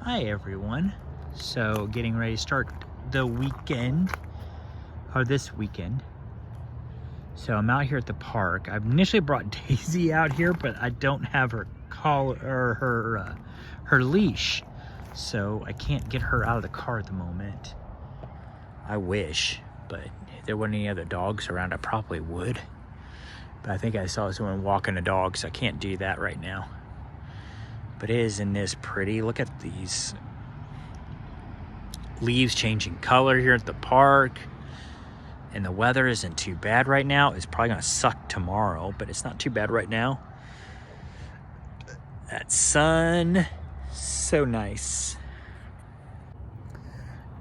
Hi everyone. So getting ready to start the weekend, or this weekend. So I'm out here at the park. I initially brought Daisy out here, but I don't have her collar or her leash. So I can't get her out of the car at the moment. I wish, but if there weren't any other dogs around, I probably would. But I think I saw someone walking a dog, so I can't do that right now. But isn't this pretty? Look at these leaves changing color here at the park. And the weather isn't too bad right now. It's probably gonna suck tomorrow, but it's not too bad right now. That sun, so nice.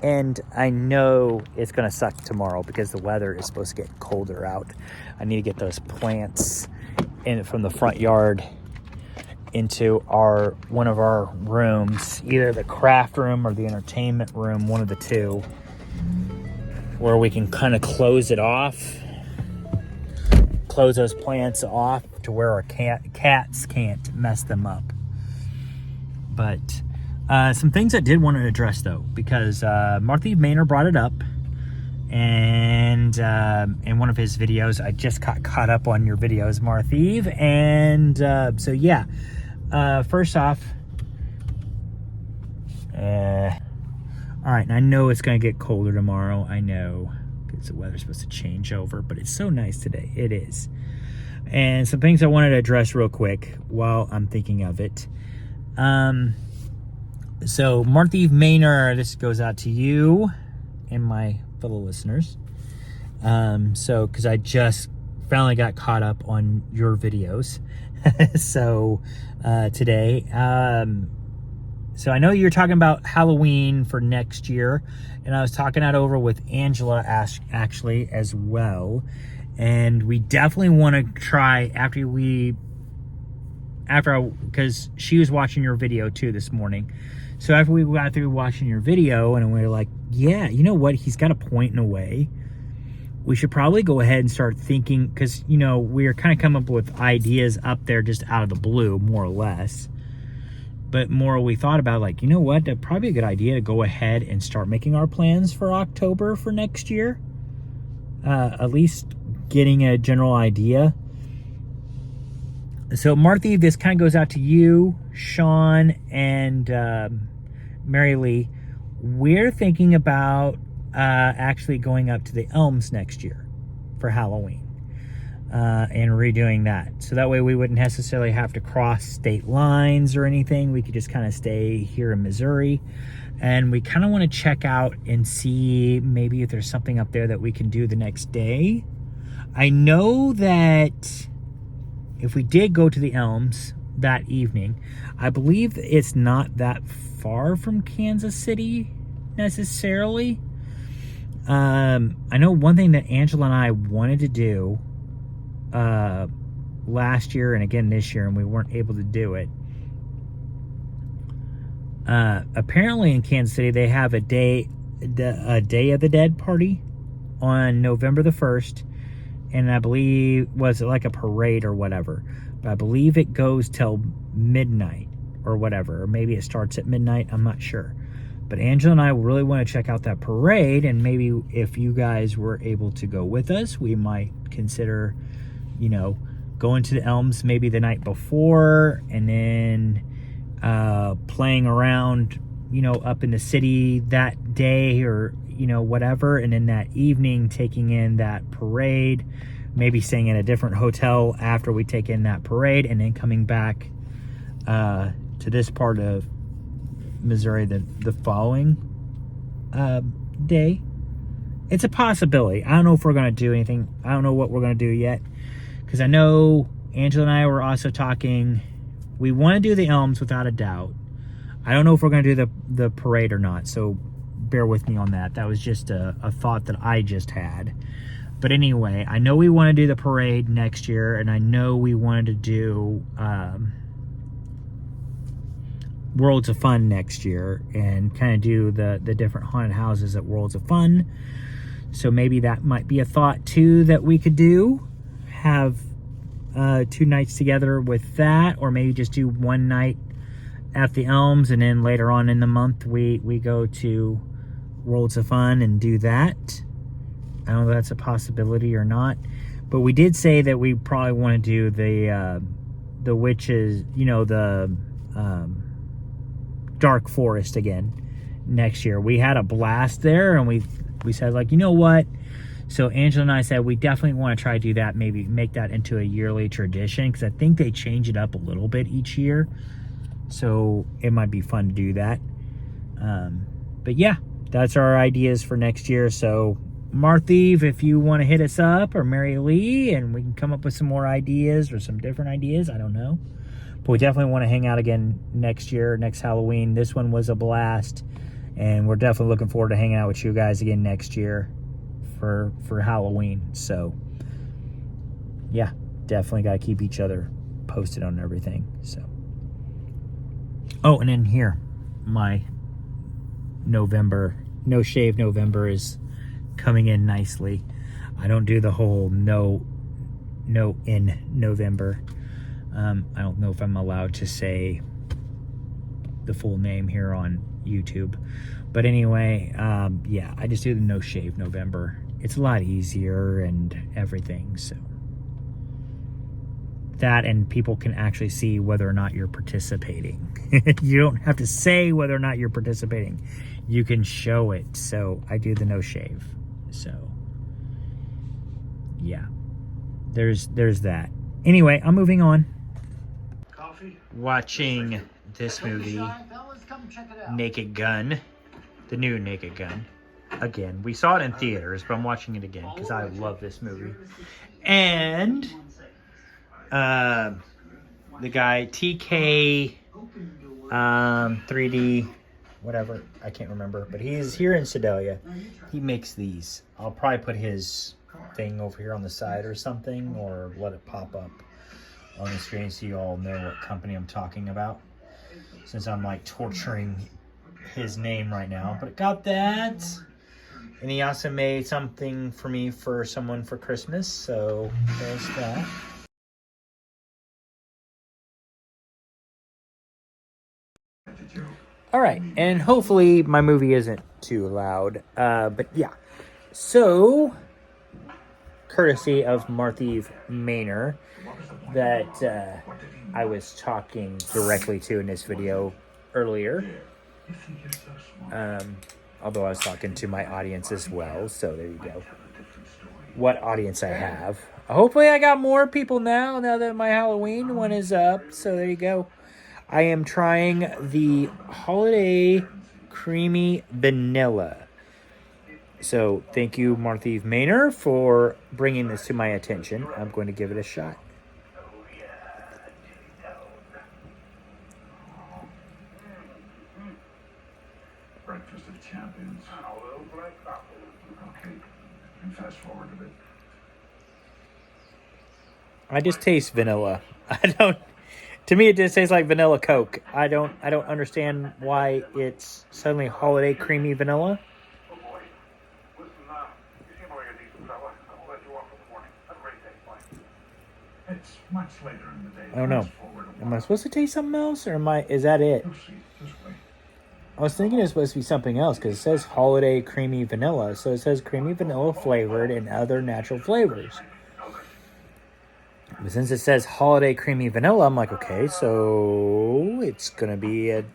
And I know it's gonna suck tomorrow because the weather is supposed to get colder out. I need to get those plants in from the front yard into one of our rooms, either the craft room or the entertainment room, one of the two, where we can kind of close it off, close those plants off to where our cats can't mess them up. But some things I did want to address though, because Martha Maynard brought it up, and in one of his videos, I just got caught up on your videos, Martha, and so yeah. First off, all right, and I know it's going to get colder tomorrow. I know, because the weather's supposed to change over, but it's so nice today. It is. And some things I wanted to address real quick while I'm thinking of it. So, Martha Maynard, this goes out to you and my fellow listeners. So, because I just finally got caught up on your videos. So today, so I know you're talking about Halloween for next year, and I was talking that over with Angela actually as well, and we definitely want to try because she was watching your video too this morning. So after we got through watching your video, and we were like, yeah, you know what, he's got a point in a way. We should probably go ahead and start thinking, because, you know, we're kind of coming up with ideas up there just out of the blue, more or less. But more we thought about, like, you know what, that'd probably be a good idea to go ahead and start making our plans for October for next year. At least getting a general idea. So, Martha, this kind of goes out to you, Sean, and Mary Lee. We're thinking about actually going up to the Elms next year for Halloween and redoing that. So that way we wouldn't necessarily have to cross state lines or anything. We could just kind of stay here in Missouri. And we kind of want to check out and see maybe if there's something up there that we can do the next day. I know that if we did go to the Elms that evening, I believe it's not that far from Kansas City necessarily. I know one thing that Angela and I wanted to do last year and again this year, and we weren't able to do it. Apparently in Kansas City, they have a Day of the Dead party on November the 1st, and I believe, was it like a parade or whatever? But I believe it goes till midnight or whatever, or maybe it starts at midnight. I'm not sure. But Angela and I really want to check out that parade, and maybe if you guys were able to go with us, we might consider, you know, going to the Elms maybe the night before, and then playing around, you know, up in the city that day, or, you know, whatever, and then that evening taking in that parade, maybe staying in a different hotel after we take in that parade, and then coming back to this part of Missouri the following day. It's a possibility. I don't know if we're going to do anything. I don't know what we're going to do yet, because I know Angela and I were also talking. We want to do the Elms without a doubt. I don't know if we're going to do the parade or not, so bear with me on that. That was just a thought that I just had. But anyway, I know we want to do the parade next year, and I know we wanted to do Worlds of Fun next year, and kind of do the different haunted houses at Worlds of Fun. So maybe that might be a thought too that we could do. Have 2 nights together with that, or maybe just do one night at the Elms, and then later on in the month we go to Worlds of Fun and do that. I don't know if that's a possibility or not, but we did say that we probably want to do the witches, you know, the Dark Forest again next year. We had a blast there, and we said, like, you know what? So Angela and I said we definitely want to try to do that, maybe make that into a yearly tradition, because I think they change it up a little bit each year. So it might be fun to do that. But yeah, that's our ideas for next year. So Marthieve, if you want to hit us up, or Mary Lee, and we can come up with some more ideas or some different ideas, I don't know. But we definitely want to hang out again next year, next Halloween. This one was a blast, and we're definitely looking forward to hanging out with you guys again next year for Halloween. So yeah, definitely got to keep each other posted on everything. So, oh, and then here, my November, No Shave November is coming in nicely. I don't do the whole no in November. I don't know if I'm allowed to say the full name here on YouTube, but anyway, yeah, I just do the No Shave November. It's a lot easier and everything. So that, and people can actually see whether or not you're participating. You don't have to say whether or not you're participating. You can show it. So I do the no shave. So yeah, there's that. Anyway, I'm moving on. Watching this movie, Naked Gun, the new Naked Gun. Again, we saw it in theaters, but I'm watching it again because I love this movie. And the guy TK 3D, whatever, I can't remember, but he's here in Sedalia. He makes these. I'll probably put his thing over here on the side or something, or let it pop up on the screen so you all know what company I'm talking about, since I'm like torturing his name right now. But it got that, and he also made something for me for someone for Christmas, so there's that. All right, and hopefully my movie isn't too loud, but yeah. So, courtesy of Marthieve Maynor, that I was talking directly to in this video earlier. Although I was talking to my audience as well, so there you go. What audience I have. Hopefully I got more people now that my Halloween one is up, so there you go. I am trying the Holiday Creamy Vanilla. So thank you, Marthieve Maynor, for bringing this to my attention. I'm going to give it a shot. Breakfast of Champions. Okay, and fast forward a bit. I just taste vanilla. To me, it just tastes like vanilla Coke. I don't understand why it's suddenly Holiday Creamy Vanilla. Oh boy. Listen, you seem like a decent fella. I'll let you off for the morning. Have a great day. Bye. It's much later in the day. I don't know. Am I supposed to taste something else, or is that it? I was thinking it's supposed to be something else, because it says Holiday Creamy Vanilla. So it says creamy vanilla flavored and other natural flavors. But since it says Holiday Creamy Vanilla, I'm like, okay, so it's going to be it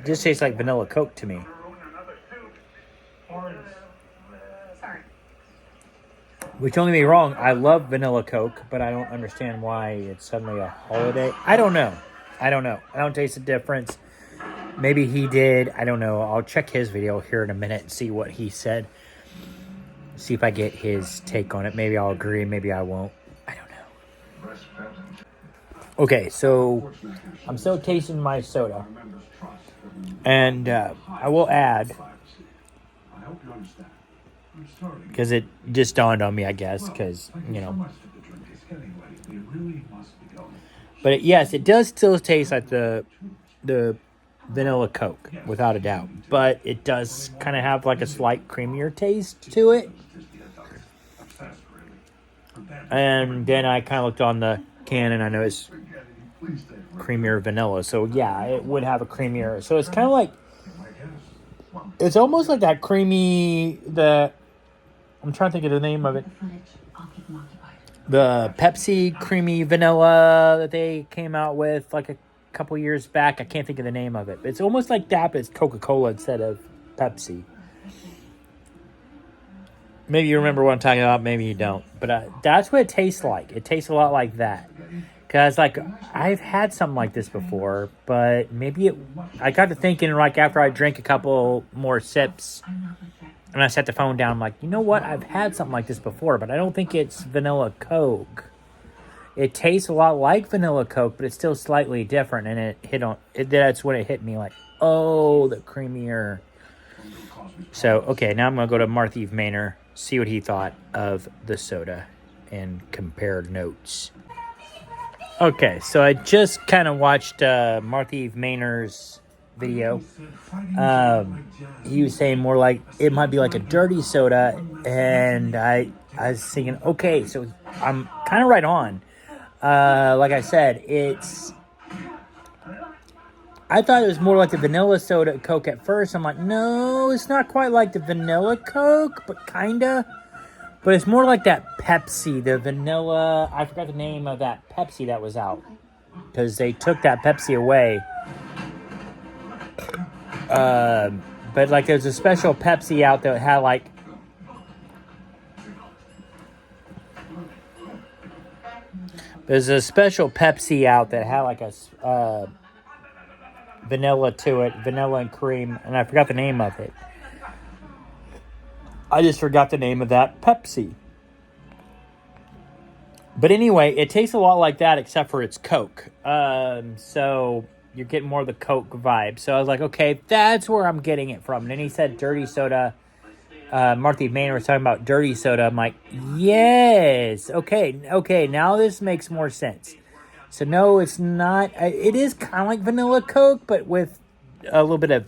just tastes like vanilla Coke to me. Which, don't get me wrong, I love vanilla Coke, but I don't understand why it's suddenly a holiday. I don't know. I don't taste the difference. Maybe he did. I don't know. I'll check his video here in a minute and see what he said. See if I get his take on it. Maybe I'll agree. Maybe I won't. I don't know. Okay, so I'm still tasting my soda. And I will add, because it just dawned on me, I guess, because, you know. But yes, it does still taste like the vanilla Coke, without a doubt. But it does kind of have like a slight creamier taste to it. And then I kind of looked on the can and I noticed creamier vanilla. So yeah, it would have a creamier. So it's kind of like, it's almost like that creamy, I'm trying to think of the name of it. The Pepsi creamy vanilla that they came out with like a couple years back. I can't think of the name of it. It's almost like that, but it's Coca-Cola instead of Pepsi. Maybe you remember what I'm talking about, maybe you don't. But that's what it tastes like. It tastes a lot like that. Because, like, I've had something like this before, but I got to thinking, like, after I drank a couple more sips, and I set the phone down, I'm like, you know what? I've had something like this before, but I don't think it's vanilla Coke. It tastes a lot like vanilla Coke, but it's still slightly different, and that's when it hit me, like, oh, the creamier. So, okay, now I'm going to go to Marthieve Maynor, see what he thought of the soda, and compare notes. Okay, so I just kind of watched Marthieve Maynor's video. He was saying more like it might be like a dirty soda, and I was thinking, okay, so I'm kind of right on. Like I said, I thought it was more like the vanilla soda Coke at first. I'm like, no, it's not quite like the vanilla Coke, but kinda. But it's more like that Pepsi, the vanilla. I forgot the name of that Pepsi that was out, because they took that Pepsi away. But like there's a special Pepsi out that had like a vanilla to it, vanilla and cream, and I forgot the name of it. I just forgot the name of that Pepsi. But anyway, it tastes a lot like that, except for it's Coke. So you're getting more of the Coke vibe. So I was like, okay, that's where I'm getting it from. And then he said dirty soda. Marthieve Maynor was talking about dirty soda. I'm like, yes. Okay, now this makes more sense. So no, it's not. It is kind of like vanilla Coke, but with a little bit of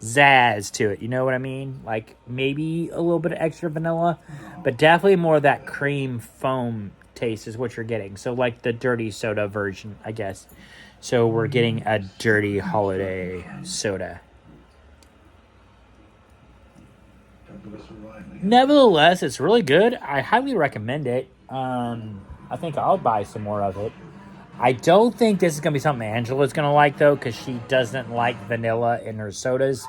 zazz to it. You know what I mean? Like maybe a little bit of extra vanilla, but definitely more of that cream foam taste is what you're getting. So like the dirty soda version, I guess. So we're getting a dirty holiday soda. Nevertheless, it's really good. I highly recommend it. I think I'll buy some more of it. I don't think this is going to be something Angela's going to like, though, because she doesn't like vanilla in her sodas.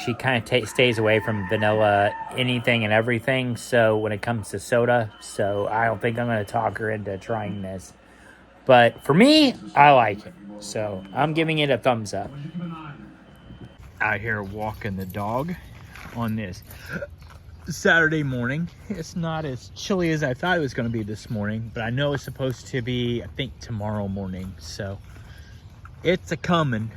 She kind of stays away from vanilla anything and everything, so when it comes to soda. So I don't think I'm going to talk her into trying this. But for me, I like it. So I'm giving it a thumbs up. Out here walking the dog on this Saturday morning. It's not as chilly as I thought it was going to be this morning, but I know it's supposed to be, I think, tomorrow morning. So it's a coming.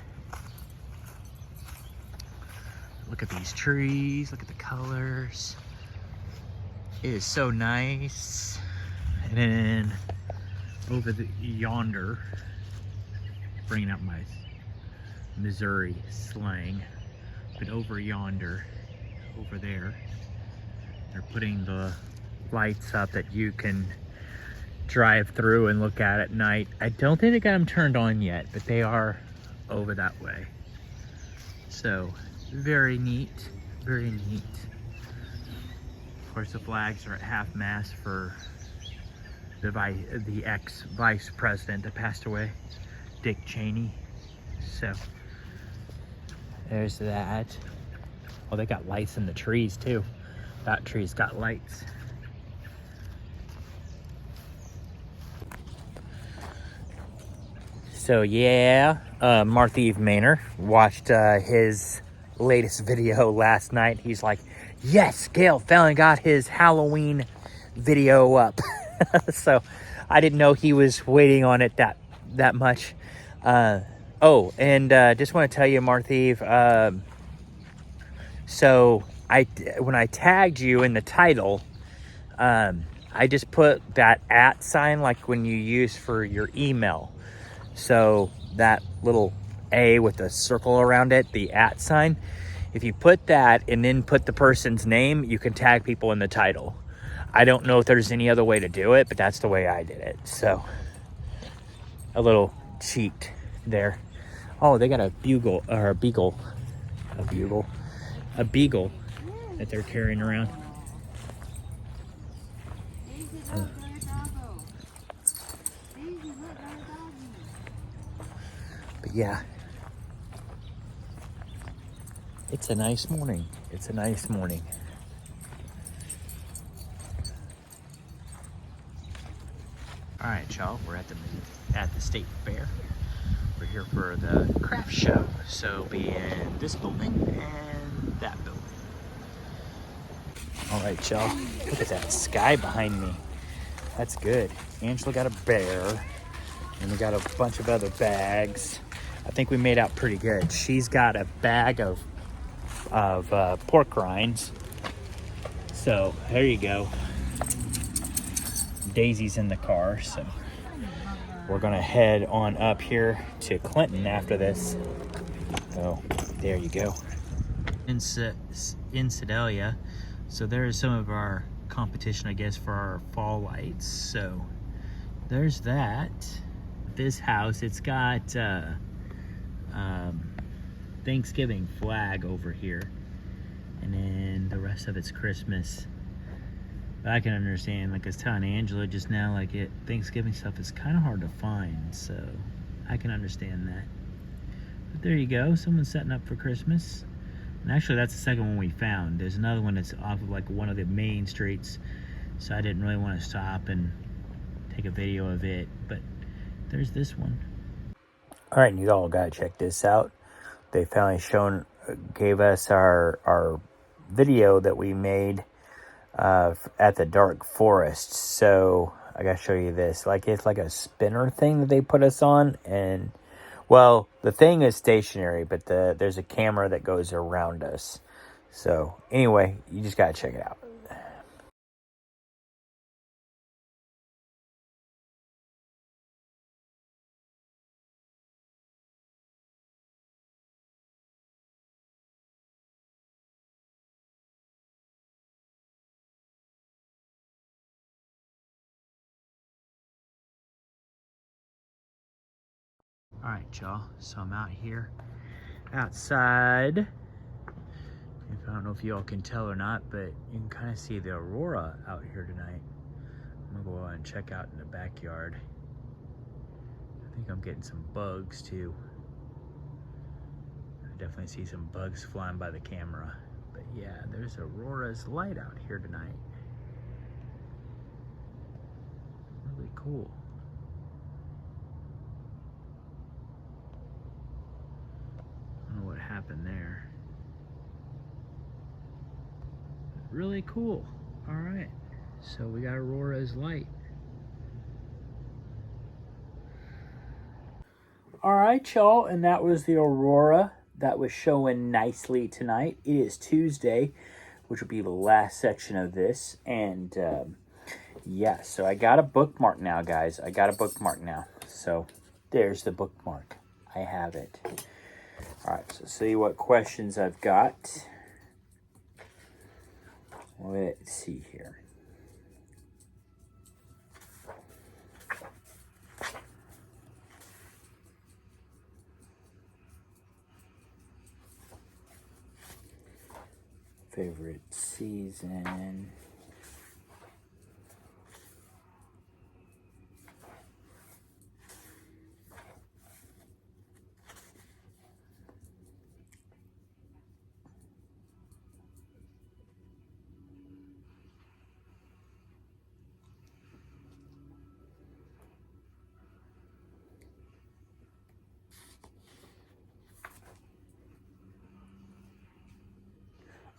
Look at these trees. Look at the colors. It is so nice. And then over yonder, bringing up my Missouri slang, but over yonder, over there, they're putting the lights up that you can drive through and look at night. I don't think they got them turned on yet, but they are over that way. So very neat, very neat. Of course, the flags are at half mast for the ex-vice president that passed away, Dick Cheney. So there's that. Oh, they got lights in the trees too. That tree's got lights. So yeah, Marthieve Maynor watched his latest video last night. He's like, yes, Gail finally got his Halloween video up. So I didn't know he was waiting on it that much. Oh, and just want to tell you, Marthieve, so when I tagged you in the title, I just put that @ sign like when you use for your email. So that little A with the circle around it, the @ sign, if you put that and then put the person's name, you can tag people in the title. I don't know if there's any other way to do it, but that's the way I did it. So a little cheat there. Oh, they got a beagle that they're carrying around. But yeah, it's a nice morning. It's a nice morning. All right, y'all, we're at the state fair. We're here for the craft show, so it'll be in this building and that building. All right, y'all, look at that sky behind me. That's good. Angela got a bear, and we got a bunch of other bags. I think we made out pretty good. She's got a bag of pork rinds. So there you go. Daisy's in the car, so we're gonna head on up here to Clinton after this. So there you go. In Sedalia, so there's some of our competition, I guess, for our fall lights. So there's that. This house, it's got Thanksgiving flag over here, and then the rest of it's Christmas. But I can understand, like I was telling Angela just now, like Thanksgiving stuff is kind of hard to find, so I can understand that. But there you go, someone's setting up for Christmas. And actually that's the second one we found. There's another one that's off of like one of the main streets, so I didn't really want to stop and take a video of it, but there's this one. All right, you all gotta check this out. They finally gave us our video that we made at the dark forest. So I gotta show you this. Like, it's like a spinner thing that they put us on, and well, the thing is stationary, but there's a camera that goes around us. So anyway, you just gotta check it out. All right, y'all, so I'm out here outside. I don't know if you all can tell or not, but you can kind of see the aurora out here tonight. I'm gonna go out and check out in the backyard. I think I'm getting some bugs too. I definitely see some bugs flying by the camera. But yeah, there's Aurora's light out here tonight. Really cool. I don't know what happened there. Really cool. All right, so we got Aurora's light. All right, y'all, and that was the aurora that was showing nicely tonight. It is Tuesday, which will be the last section of this, and yeah, so I got a bookmark now, guys. I got a bookmark now. So there's the bookmark. I have it. All right, so see what questions I've got. Let's see here. Favorite season.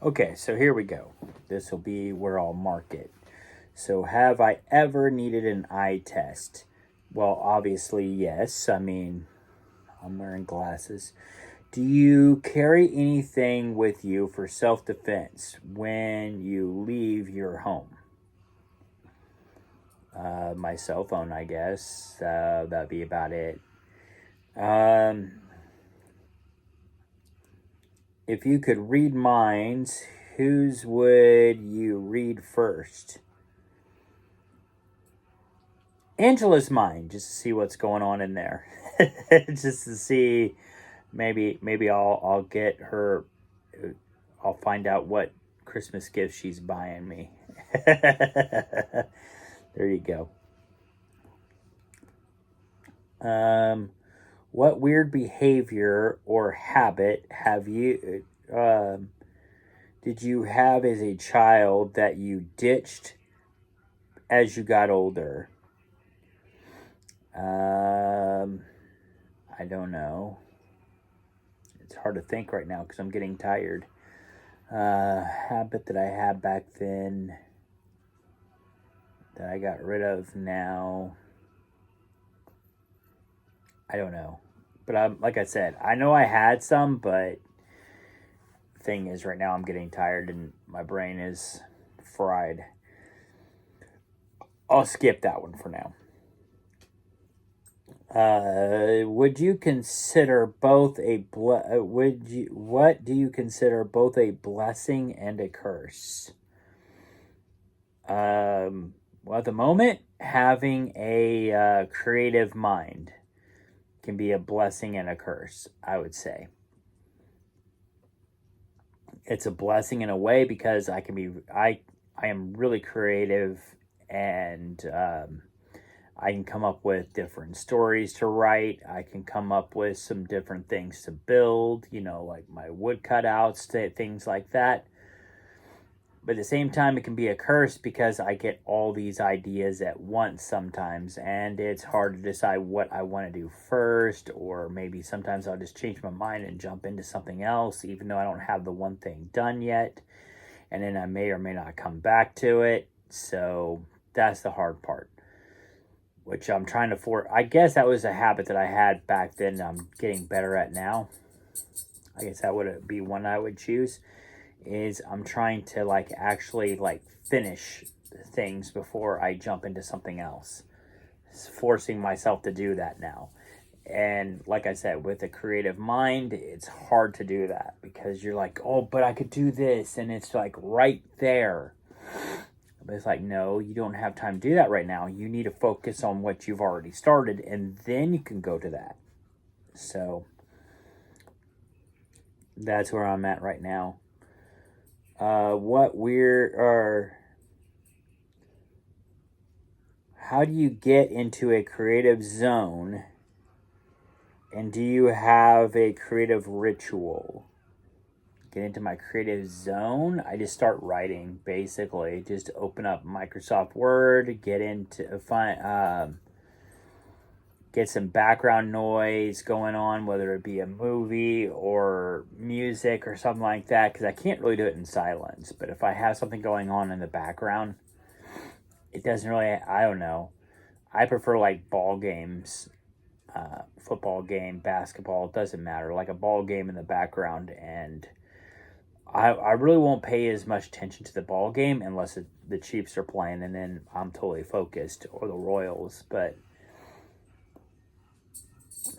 Okay, so here we go. This will be where I'll mark it. So, have I ever needed an eye test? Well, obviously, yes. I mean, I'm wearing glasses. Do you carry anything with you for self-defense when you leave your home? My cell phone, I guess. That'd be about it. If you could read minds, whose would you read first? Angela's mind, just to see what's going on in there. just to see. Maybe I'll get her. I'll find out what Christmas gift she's buying me. There you go. What weird behavior or habit have you did you have as a child that you ditched as you got older? I don't know. It's hard to think right now because I'm getting tired. Habit that I had back then that I got rid of now. I don't know. But like I said, I know I had some, but the thing is right now I'm getting tired and my brain is fried. I'll skip that one for now. Would you consider both what do you consider both a blessing and a curse? Well, at the moment, having a creative mind can be a blessing and a curse, I would say. It's a blessing in a way because I am really creative, and I can come up with different stories to write. I can come up with some different things to build, like my wood cutouts, things like that. But at the same time, it can be a curse because I get all these ideas at once sometimes, and it's hard to decide what I want to do first, or maybe sometimes I'll just change my mind and jump into something else, even though I don't have the one thing done yet, and then I may or may not come back to it. So that's the hard part, which I'm trying to I guess that was a habit that I had back then I'm getting better at now. I guess that would be one I would choose. Is I'm trying to actually finish things before I jump into something else. It's forcing myself to do that now. And like I said, with a creative mind, it's hard to do that because you're like, oh, but I could do this. And it's right there. But it's no, you don't have time to do that right now. You need to focus on what you've already started, and then you can go to that. So that's where I'm at right now. How do you get into a creative zone? And do you have a creative ritual? Get into my creative zone? I just start writing, basically. Just open up Microsoft Word, get some background noise going on, whether it be a movie or music or something like that, because I can't really do it in silence. But if I have something going on in the background, it doesn't really, I don't know. I prefer ball games, football game, basketball, it doesn't matter. Like a ball game in the background, and I really won't pay as much attention to the ball game unless the Chiefs are playing, and then I'm totally focused, or the Royals. But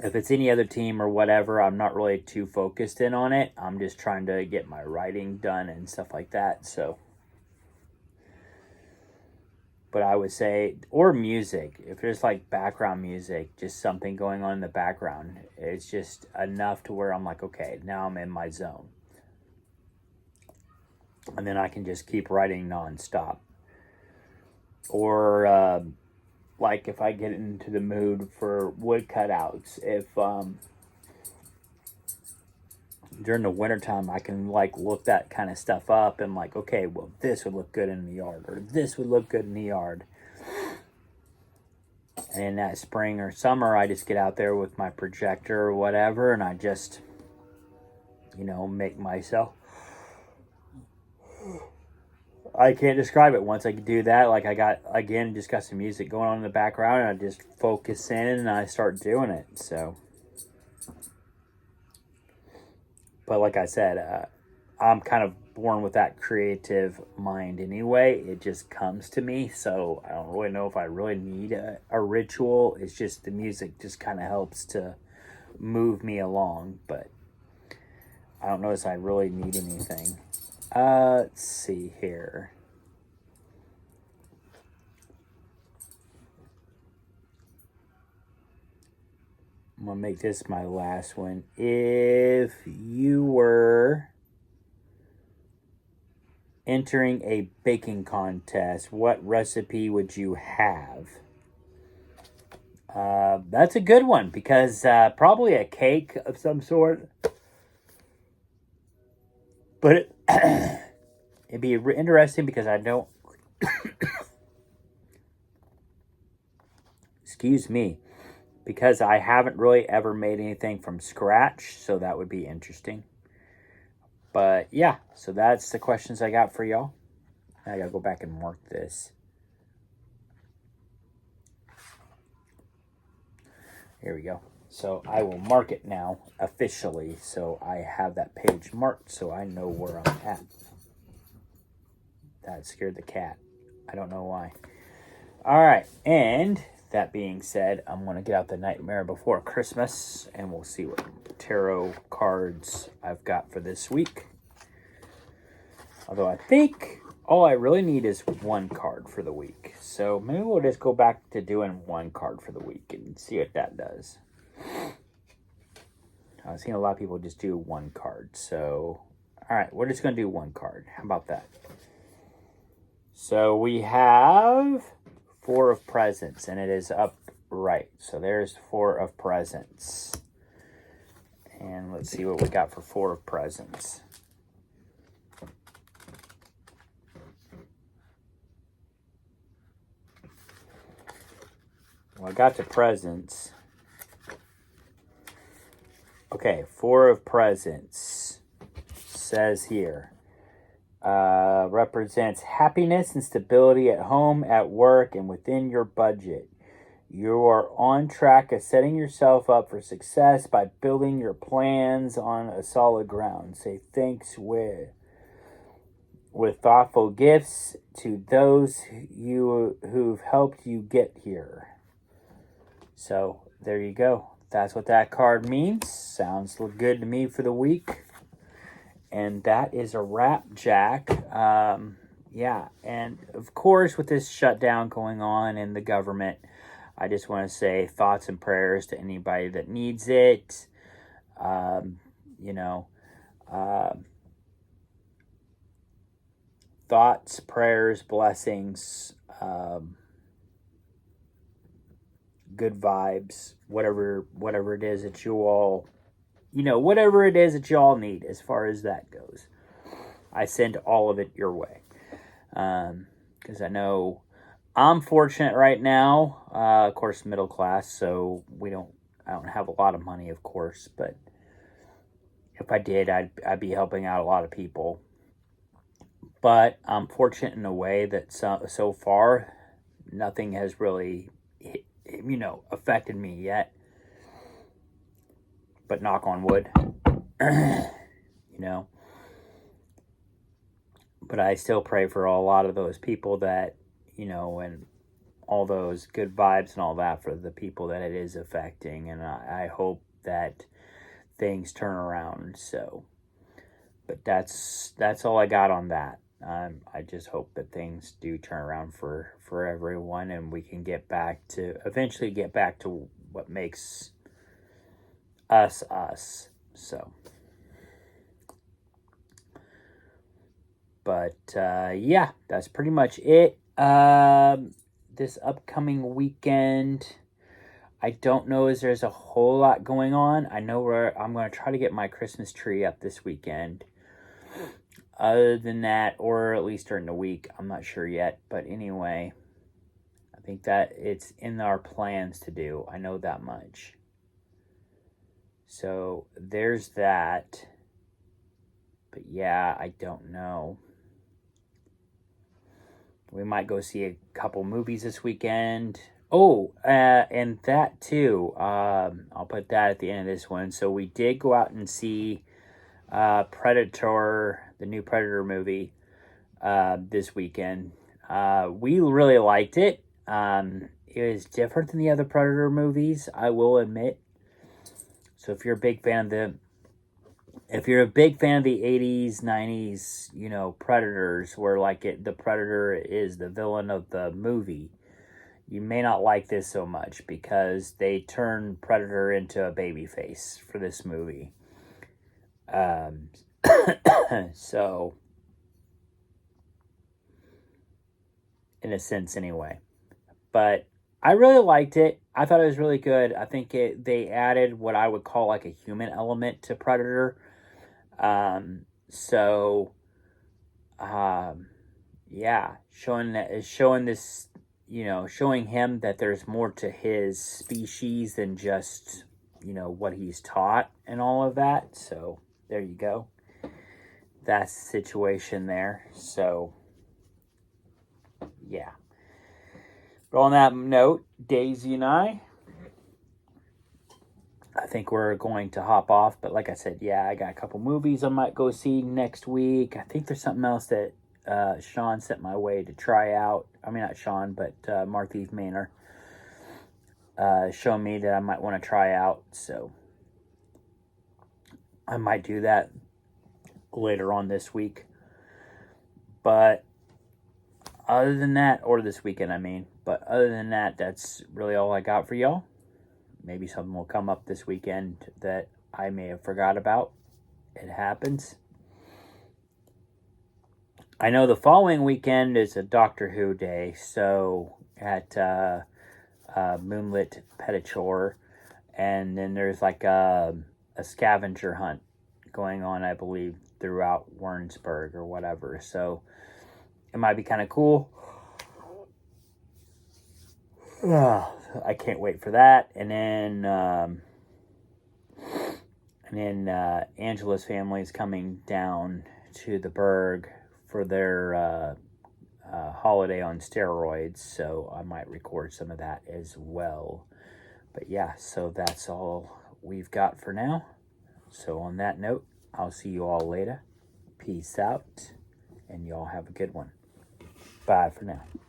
if it's any other team or whatever, I'm not really too focused in on it. I'm just trying to get my writing done and stuff like that. So, but I would say, or music, if there's background music, just something going on in the background, it's just enough to where I'm okay, now I'm in my zone. And then I can just keep writing nonstop. Or, if I get into the mood for wood cutouts, if during the wintertime I can look that kind of stuff up and okay, well, this would look good in the yard, or this would look good in the yard. And in that spring or summer, I just get out there with my projector or whatever, and I just make myself, I can't describe it. Once I do that, I got some music going on in the background, and I just focus in and I start doing it. So, but like I said, I'm kind of born with that creative mind anyway. It just comes to me. So I don't really know if I really need a ritual. It's just the music just kind of helps to move me along. But I don't notice I really need anything. Let's see here. I'm going to make this my last one. If you were entering a baking contest, what recipe would you have? That's a good one because probably a cake of some sort. But it'd be interesting because I don't... Excuse me. Because I haven't really ever made anything from scratch, so that would be interesting. But yeah, so that's the questions I got for y'all. I gotta go back and mark this. Here we go. So I will mark it now officially, so I have that page marked so I know where I'm at. That scared the cat. I don't know why. All right, and that being said, I'm going to get out the Nightmare Before Christmas, and we'll see what tarot cards I've got for this week. Although I think all I really need is one card for the week. So maybe we'll just go back to doing one card for the week and see what that does. I've seen a lot of people just do one card. So, all right, we're just going to do one card. How about that? So we have Four of Presents, and it is upright. So there's Four of Presents. And let's see what we got for Four of Presents. Well, I got the presents. Okay, Four of Presents says here. Represents happiness and stability at home, at work, and within your budget. You are on track of setting yourself up for success by building your plans on a solid ground. Say thanks with thoughtful gifts to those who've helped you get here. So there you go. That's what that card means. Sounds good to me for the week. And that is a wrap, Jack. Yeah, and of course, with this shutdown going on in the government, I just want to say thoughts and prayers to anybody that needs it. Thoughts, prayers, blessings, good vibes, whatever it is that you all... whatever it is that y'all need as far as that goes. I send all of it your way. Because I know I'm fortunate right now. Of course, middle class, so I don't have a lot of money, of course. But if I did, I'd be helping out a lot of people. But I'm fortunate in a way that so far, nothing has really, affected me yet. But knock on wood, But I still pray for a lot of those people that, and all those good vibes and all that for the people that it is affecting. And I hope that things turn around. So, but that's all I got on that. I just hope that things do turn around for everyone, and we can eventually get back to what makes us. So, but yeah, that's pretty much it. This upcoming weekend, I don't know as there's a whole lot going on. I know I'm going to try to get my Christmas tree up this weekend. Other than that, or at least during the week, I'm not sure yet. But anyway, I think that it's in our plans to do. I know that much. So there's that. But yeah, I don't know. We might go see a couple movies this weekend. Oh, and that too. I'll put that at the end of this one. So we did go out and see Predator, the new Predator movie, this weekend. We really liked it. It was different than the other Predator movies, I will admit. So if you're a big fan of the 80s, 90s, Predators, where the Predator is the villain of the movie, you may not like this so much because they turn Predator into a babyface for this movie. So, in a sense, anyway. But I really liked it. I thought it was really good. I think they added what I would call like a human element to Predator. So, yeah, showing this, showing him that there's more to his species than just, what he's taught and all of that. So there you go. That's the situation there. So, yeah. But on that note, Daisy and I think we're going to hop off. But like I said, yeah, I got a couple movies I might go see next week. I think there's something else that Sean sent my way to try out. I mean, not Sean, but Marthieve Manor showed me that I might want to try out. So I might do that later on this week. But other than that, or this weekend, I mean. But other than that, that's really all I got for y'all. Maybe something will come up this weekend that I may have forgot about. It happens. I know the following weekend is a Doctor Who day, so at Moonlit Pettichore, and then there's like a scavenger hunt going on, I believe, throughout Warrensburg or whatever. So it might be kind of cool. I can't wait for that. And then Angela's family is coming down to the Berg for their holiday on steroids, so I might record some of that as well. But yeah, so that's all we've got for now. So on that note, I'll see you all later. Peace out, and y'all have a good one. Bye for now.